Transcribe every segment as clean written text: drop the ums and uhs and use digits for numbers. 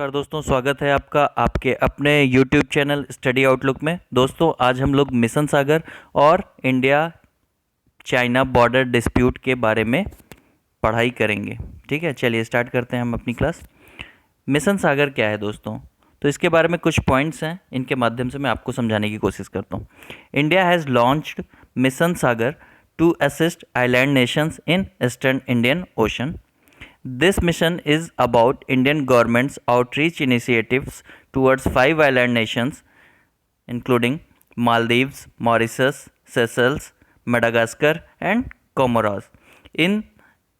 नमस्कार दोस्तों, स्वागत है आपका आपके अपने YouTube चैनल स्टडी आउटलुक में। दोस्तों, आज हम लोग मिशन सागर और इंडिया चाइना बॉर्डर डिस्प्यूट के बारे में पढ़ाई करेंगे। ठीक है, चलिए स्टार्ट करते हैं हम अपनी क्लास। मिशन सागर क्या है दोस्तों? तो इसके बारे में कुछ पॉइंट्स हैं, इनके माध्यम से मैं आपको समझाने की कोशिश करता हूँ। India has launched mission Sagar to assist island nations in eastern Indian Ocean. This mission is about Indian government's outreach initiatives towards 5 island nations, including Maldives, Mauritius, Seychelles, Madagascar, and Comoros, in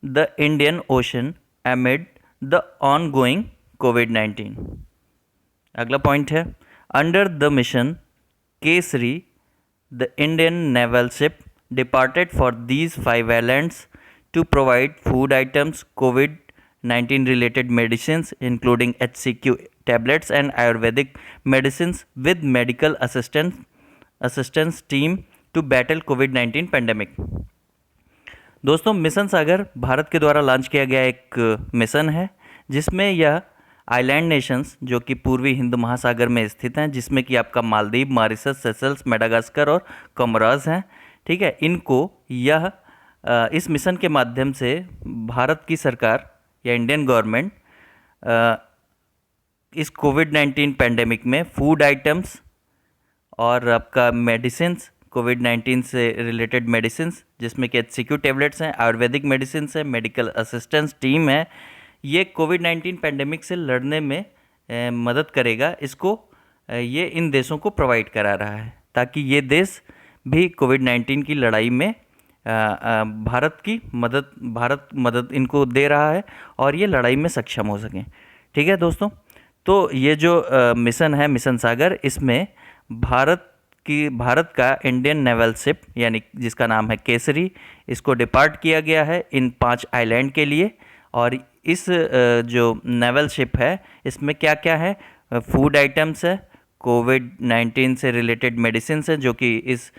the Indian Ocean amid the ongoing COVID-19. अगला point है, under the mission Kesari the Indian naval ship departed for these 5 islands to provide food items, COVID-19 related medicines, including HCQ tablets and Ayurvedic medicines, with medical assistance team to battle COVID-19 pandemic. दोस्तों, mission सागर भारत के द्वारा launch किया गया एक mission है जिसमें यह island Nations जो कि पूर्वी हिंद महासागर में स्थित हैं, जिसमें कि आपका मालदीव, मॉरिशस, सेशल्स, मेडागास्कर और कोमोरोस हैं। ठीक है, इनको यह इस मिशन के माध्यम से भारत की सरकार या इंडियन गवर्नमेंट इस कोविड-19 पैंडेमिक में फूड आइटम्स और आपका मेडिसिन्स, कोविड-19 से रिलेटेड मेडिसिन्स जिसमें कि HCQ टेबलेट्स हैं, आयुर्वेदिक मेडिसिन्स हैं, मेडिकल असिस्टेंस टीम है, ये कोविड-19 पैंडेमिक से लड़ने में मदद करेगा। इसको ये इन देशों को प्रोवाइड करा रहा है ताकि ये देश भी कोविड-19 की लड़ाई में भारत मदद इनको दे रहा है और ये लड़ाई में सक्षम हो सकें। ठीक है दोस्तों, तो ये जो मिशन है मिशन सागर, इसमें भारत का इंडियन नेवल शिप यानी जिसका नाम है केसरी, इसको डिपार्ट किया गया है इन 5 आइलैंड के लिए। और इस जो नेवल शिप है इसमें क्या क्या है, फूड आइटम्स है, कोविड-19 से रिलेटेड मेडिसिन है जो कि इस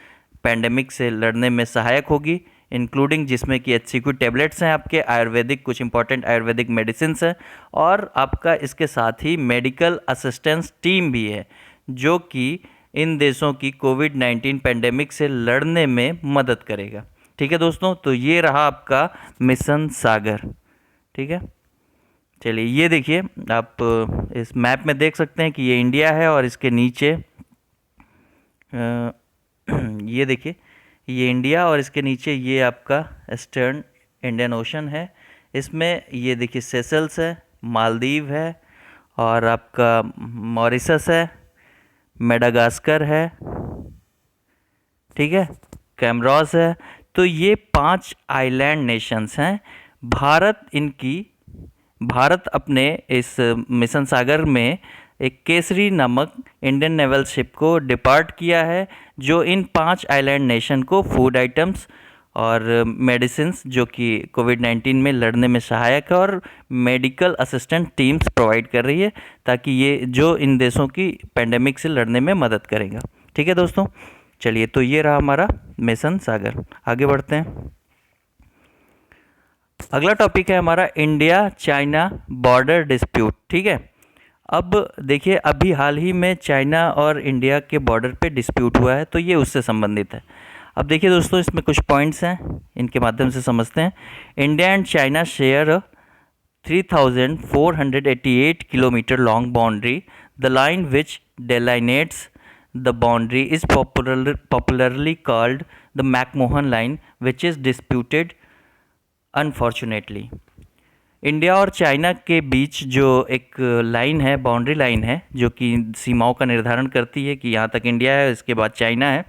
पैंडेमिक से लड़ने में सहायक होगी, इंक्लूडिंग जिसमें कि HCQ टेबलेट्स हैं, आपके आयुर्वेदिक कुछ इंपॉर्टेंट आयुर्वेदिक मेडिसिन हैं, और आपका इसके साथ ही मेडिकल असिस्टेंस टीम भी है जो कि इन देशों की कोविड-19 पैंडेमिक से लड़ने में मदद करेगा। ठीक है दोस्तों, तो ये रहा आपका मिशन सागर। ठीक है, चलिए ये देखिए, आप इस मैप में देख सकते हैं कि ये इंडिया है और इसके नीचे ये देखिए, ये इंडिया और इसके नीचे ये आपका ईस्टर्न इंडियन ओशन है। इसमें ये देखिए सेशल्स है, मालदीव है और आपका मॉरिशस है, मेडागास्कर है, ठीक है, कैमरोस है। तो ये 5 आइलैंड नेशंस हैं। भारत अपने इस मिशन सागर में एक केसरी नामक इंडियन नेवल शिप को डिपार्ट किया है जो इन 5 आइलैंड नेशन को फूड आइटम्स और मेडिसिन्स जो कि कोविड-19 में लड़ने में सहायक है और मेडिकल असिस्टेंट टीम्स प्रोवाइड कर रही है ताकि ये जो इन देशों की पैंडेमिक से लड़ने में मदद करेगा। ठीक है दोस्तों, चलिए तो ये रहा हमारा मिशन सागर। आगे बढ़ते हैं। अगला टॉपिक है हमारा इंडिया चाइना बॉर्डर डिस्प्यूट। ठीक है, अब देखिए, अभी हाल ही में चाइना और इंडिया के बॉर्डर पे डिस्प्यूट हुआ है, तो ये उससे संबंधित है। अब देखिए दोस्तों, इसमें कुछ पॉइंट्स हैं, इनके माध्यम से समझते हैं। India and China share 3,488 kilometre long boundary. The line which delineates the boundary is popularly called the McMahon line, which is disputed unfortunately। India और चाइना के बीच जो एक लाइन है, बाउंड्री लाइन है, जो कि सीमाओं का निर्धारण करती है कि यहाँ तक इंडिया है, इसके बाद चाइना है,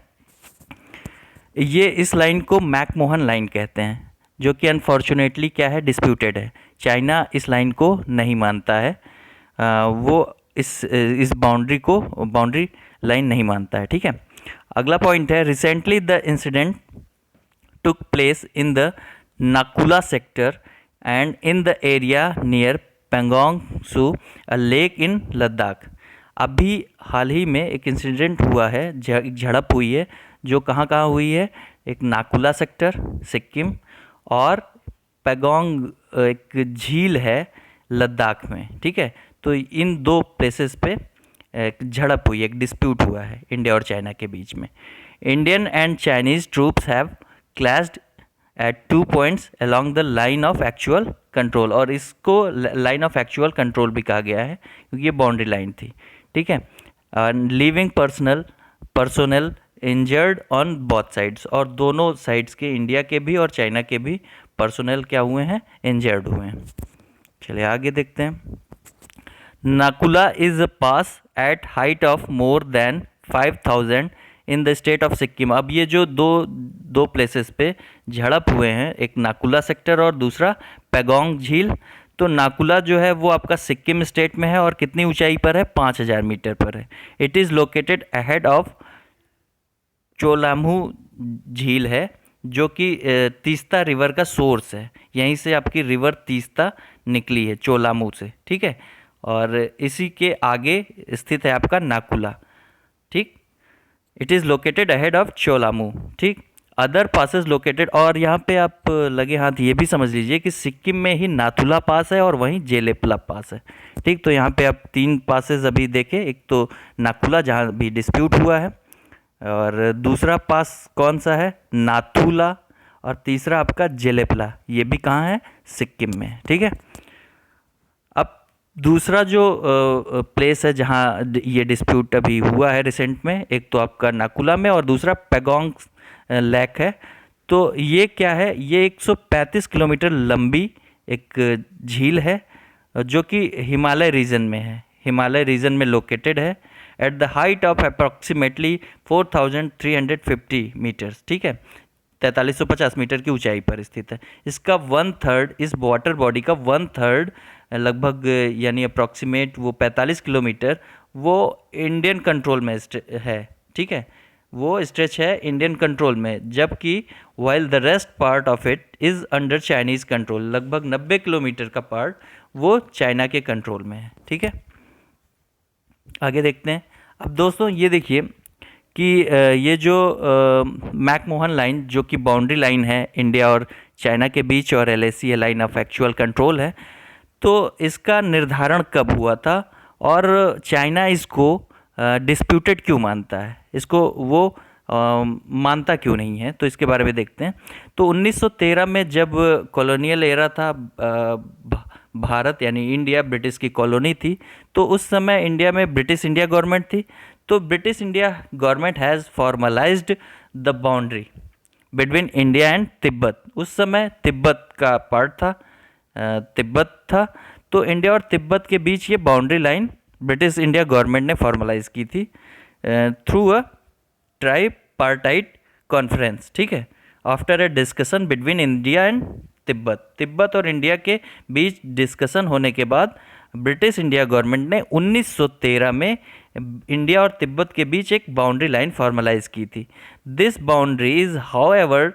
ये इस लाइन को मैकमोहन लाइन कहते हैं, जो कि अनफॉर्चुनेटली क्या है, डिस्प्यूटेड है। चाइना इस लाइन को नहीं मानता है, वो इस बाउंड्री लाइन नहीं मानता है। ठीक है, अगला पॉइंट है, recently the incident took place in the Nakula sector and in the area near Pangong Tso a lake in Ladakh. अभी हाल ही में एक इंसिडेंट हुआ है, एक झड़प हुई है, जो कहाँ कहाँ हुई है, एक नाकुला सेक्टर सिक्किम और पेंगोंग एक झील है लद्दाख में। ठीक है, तो इन दो प्लेसेस पे एक झड़प हुई, एक डिस्प्यूट हुआ है इंडिया और चाइना के बीच में। Indian and Chinese troops have clashed at 2 points along the line of actual control, और इसको लाइन ऑफ एक्चुअल कंट्रोल भी कहा गया है क्योंकि ये बाउंड्री लाइन थी, ठीक है। Leaving personnel injured on both sides, और दोनों साइड्स के, इंडिया के भी और चाइना के भी पर्सोनल क्या हुए हैं, इंजर्ड हुए हैं। चलिए आगे देखते हैं। Nakula is a pass at height of more than 5000 in the state of Sikkim. अब ये जो दो प्लेसेस पे झड़प हुए हैं, एक नाकुला सेक्टर और दूसरा पैगोंग झील, तो नाकुला जो है वो आपका सिक्किम स्टेट में है और कितनी ऊंचाई पर है, 5000 मीटर पर है। It is located ahead of Cholamu झील है, जो कि तीस्ता रिवर का सोर्स है। यहीं से आपकी रिवर तीस्ता निकली है, चोलामू से, ठीक है। और इसी के आगे स्थित है आपका नाकुला, ठीक। It is located ahead of चोलामू, ठीक। अदर पासेस लोकेटेड, और यहाँ पे आप लगे हाथ ये भी समझ लीजिए कि सिक्किम में ही नाथुला पास है और वहीं जेलेपला पास है, ठीक। तो यहाँ पे आप 3 पासेस अभी देखें, एक तो नाकुला जहाँ भी डिस्प्यूट हुआ है, और दूसरा पास कौन सा है, नाथुला, और तीसरा आपका जेलेपला, ये भी कहाँ है, सिक्किम में, ठीक है। अब दूसरा जो प्लेस है जहाँ ये डिस्प्यूट अभी हुआ है रिसेंट में, एक तो आपका नाकुला में और दूसरा पैगोंग लेक है। तो ये क्या है, ये 135 किलोमीटर लंबी एक झील है जो कि हिमालय रीजन में है, हिमालय रीजन में लोकेटेड है at the height of approximately 4350 metres, ठीक है, 4350 मीटर की ऊंचाई पर स्थित है। इसका 1/3, इस वाटर बॉडी का 1/3 लगभग, यानी अप्रॉक्सीमेट वो 45 किलोमीटर, वो इंडियन कंट्रोल में है, ठीक है, वो स्ट्रेच है इंडियन कंट्रोल में, जबकि while the rest part of it is under Chinese control, लगभग 90 किलोमीटर का पार्ट वो चाइना के कंट्रोल में है, ठीक है। आगे देखते हैं। अब दोस्तों ये देखिए कि ये जो मैकमोहन लाइन जो कि बाउंड्री लाइन है इंडिया और चाइना के बीच, और LAC है, लाइन ऑफ एक्चुअल कंट्रोल है, तो इसका निर्धारण कब हुआ था और चाइना इसको डिस्प्यूटेड क्यों मानता है, इसको वो मानता क्यों नहीं है, तो इसके बारे में देखते हैं। तो 1913 में जब कॉलोनियल एरा था, भारत यानी इंडिया ब्रिटिश की कॉलोनी थी, तो उस समय इंडिया में ब्रिटिश इंडिया गवर्नमेंट थी। तो British India government has formalised the boundary between India and Tibet. उस समय तिब्बत का पार्ट था, तिब्बत था, तो इंडिया और तिब्बत के बीच ये boundary line British India government ने फॉर्मलाइज की थी थ्रू अ ट्राइपार्टाइट कॉन्फ्रेंस, ठीक है, after a discussion between India and Tibet. Tibet और इंडिया के बीच डिस्कशन होने के बाद ब्रिटिश इंडिया गवर्नमेंट ने 1913 में इंडिया और तिब्बत के बीच एक बाउंड्री लाइन फॉर्मलाइज की थी। This boundary is however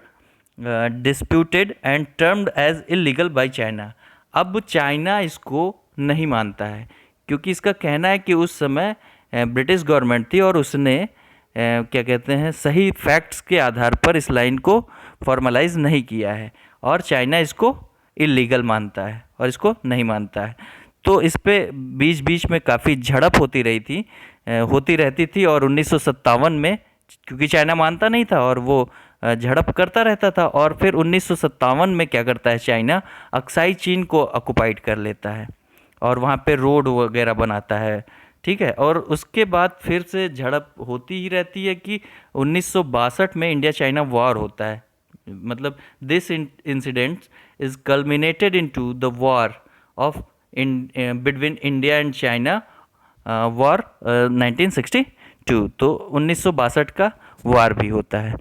disputed and termed as illegal by China. अब चाइना इसको नहीं मानता है क्योंकि इसका कहना है कि उस समय ब्रिटिश गवर्नमेंट थी और उसने क्या कहते हैं, सही फैक्ट्स के आधार पर इस लाइन को फॉर्मलाइज नहीं किया है, और चाइना इसको इलीगल मानता है और इसको नहीं मानता है। तो इस पे बीच बीच में काफ़ी झड़प होती रहती थी, और 1957 में, क्योंकि चाइना मानता नहीं था और वो झड़प करता रहता था, और फिर 1957 में क्या करता है चाइना, अक्साई चीन को ऑक्युपाइड कर लेता है और वहाँ पे रोड वगैरह बनाता है, ठीक है। और उसके बाद फिर से झड़प होती ही रहती है कि 1962 में इंडिया चाइना वॉर होता है। मतलब this incident is culminated into the war of between India and China, war 1962। तो 1962 का वॉर भी होता है।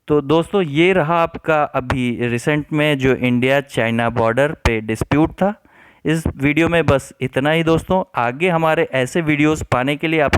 तो दोस्तों ये रहा आपका अभी रिसेंट में जो इंडिया चाइना बॉर्डर पे डिस्प्यूट था। इस वीडियो में बस इतना ही दोस्तों। आगे हमारे ऐसे वीडियोस पाने के लिए आप